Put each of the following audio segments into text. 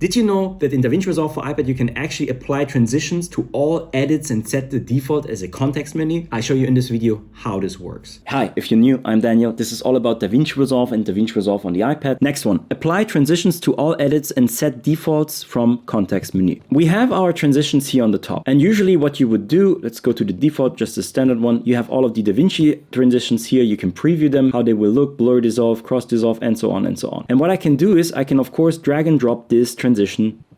Did you know that in DaVinci Resolve for iPad you can actually apply transitions to all edits and set the default as a context menu? I show you in this video how this works. Hi, if you're new, I'm Daniel. This is all about DaVinci Resolve and DaVinci Resolve on the iPad. Next one, apply transitions to all edits and set defaults from context menu. We have our transitions here on the top, and usually what you would do, let's go to the default, just the standard one. You have all of the DaVinci transitions here. You can preview them, how they will look, blur dissolve, cross dissolve, and so on and so on. And what I can do is I can of course drag and drop this transition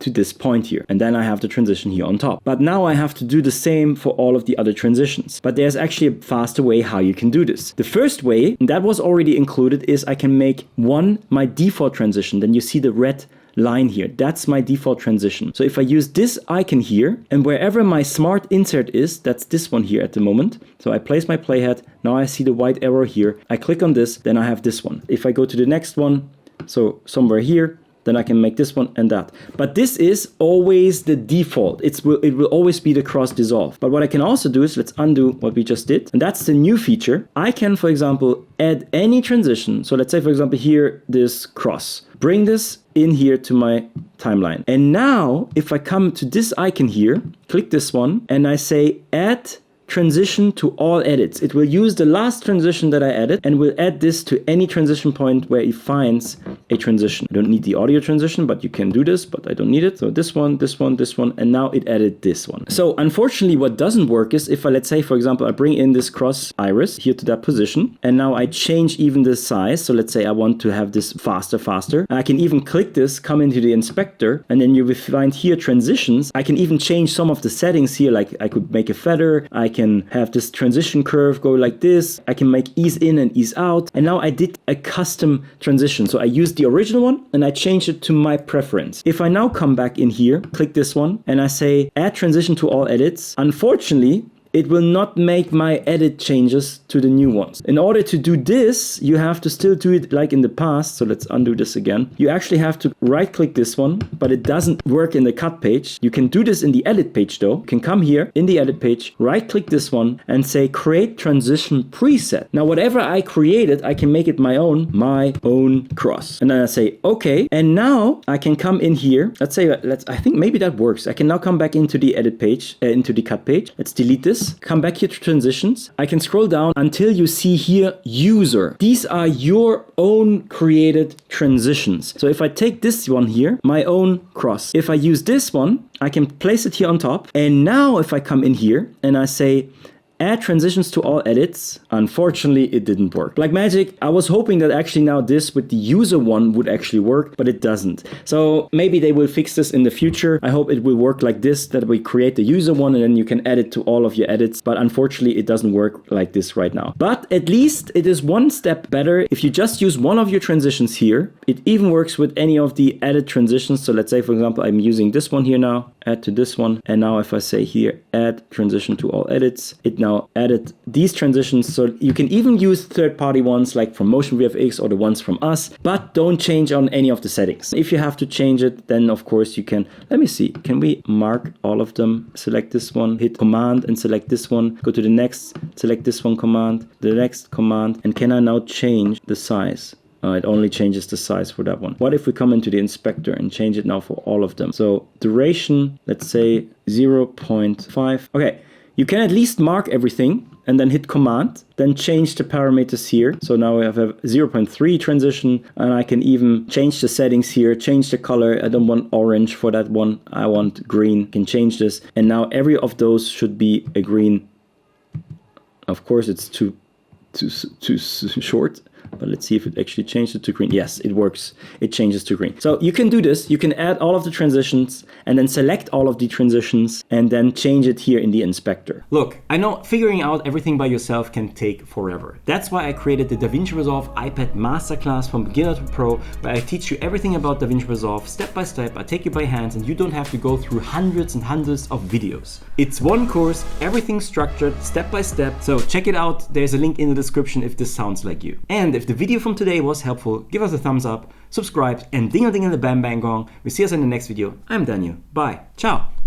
to this point here, and then I have the transition here on top. But now I have to do the same for all of the other transitions. But there's actually a faster way how you can do this. The first way, and that was already included, is I can make one my default transition. Then you see the red line here. That's my default transition. So if I use this icon here, and wherever my smart insert is, that's this one here at the moment. So I place my playhead. Now I see the white arrow here. I click on this, then I have this one. If I go to the next one, so somewhere here, then I can make this one and that. But this is always the default. It will always be the cross dissolve. But what I can also do is, let's undo what we just did. And that's the new feature. I can, for example, add any transition. So let's say, for example, here, this cross. Bring this in here to my timeline. And now, if I come to this icon here, click this one, and I say add transition to all edits. It will use the last transition that I added and will add this to any transition point where it finds a transition. I don't need the audio transition, but you can do this, but I don't need it. So this one, this one, this one, and now it added this one. So unfortunately, what doesn't work is if I, let's say, for example, I bring in this cross iris here to that position, and now I change even the size. So let's say I want to have this faster. I can even click this, come into the inspector, and then you will find here transitions. I can even change some of the settings here, like I could make a feather, I can have this transition curve go like this. I can make ease in and ease out. And now I did a custom transition. So I used the original one and I changed it to my preference. If I now come back in here, click this one, and I say add transition to all edits, unfortunately, it will not make my edit changes to the new ones. In order to do this, you have to still do it like in the past. So let's undo this again. You actually have to right click this one, but it doesn't work in the cut page. You can do this in the edit page though. You can come here in the edit page, right click this one and say create transition preset. Now whatever I created, I can make it my own cross. And then I say okay. And now I can come in here. Let's say, I think maybe that works. I can now come back into the edit page, into the cut page. Let's delete this. Come back here to transitions. I can scroll down until you see here user. These are your own created transitions. So if I take this one here, my own cross. If I use this one, I can place it here on top. And now if I come in here and I say add transitions to all edits, unfortunately it didn't work. Like magic, I was hoping that actually now this with the user one would actually work, but it doesn't. So maybe they will fix this in the future. I hope it will work like this, that we create the user one and then you can add it to all of your edits. But unfortunately it doesn't work like this right now. But at least it is one step better. If you just use one of your transitions here, it even works with any of the added transitions. So let's say, for example, I'm using this one here now, add to this one. And now if I say here, add transition to all edits, it now added these transitions. So you can even use third-party ones like from Motion VFX or the ones from us, but don't change on any of the settings. If you have to change it, then of course you can. Let me see, can we mark all of them? Select this one, hit command and select this one, go to the next, select this one, command, the next command, and can I now change the size? It only changes the size for that one. What if we come into the inspector and change it now for all of them? So duration, let's say 0.5. Okay, you can at least mark everything and then hit command, then change the parameters here. So now I have a 0.3 transition and I can even change the settings here, change the color. I don't want orange for that one. I want green. I can change this. And now every of those should be a green. Of course, it's too short. But let's see if it actually changes it to green. Yes, it works. It changes to green. So you can do this. You can add all of the transitions and then select all of the transitions and then change it here in the inspector. Look, I know figuring out everything by yourself can take forever. That's why I created the DaVinci Resolve iPad Masterclass from beginner to pro, where I teach you everything about DaVinci Resolve step by step. I take you by hands and you don't have to go through hundreds and hundreds of videos. It's one course, everything structured step by step. So check it out. There's a link in the description if this sounds like you. And if the video from today was helpful, give us a thumbs up, subscribe, and ding-a-ding-a-the-bam-bang gong. We see us in the next video. I'm Daniel. Bye. Ciao.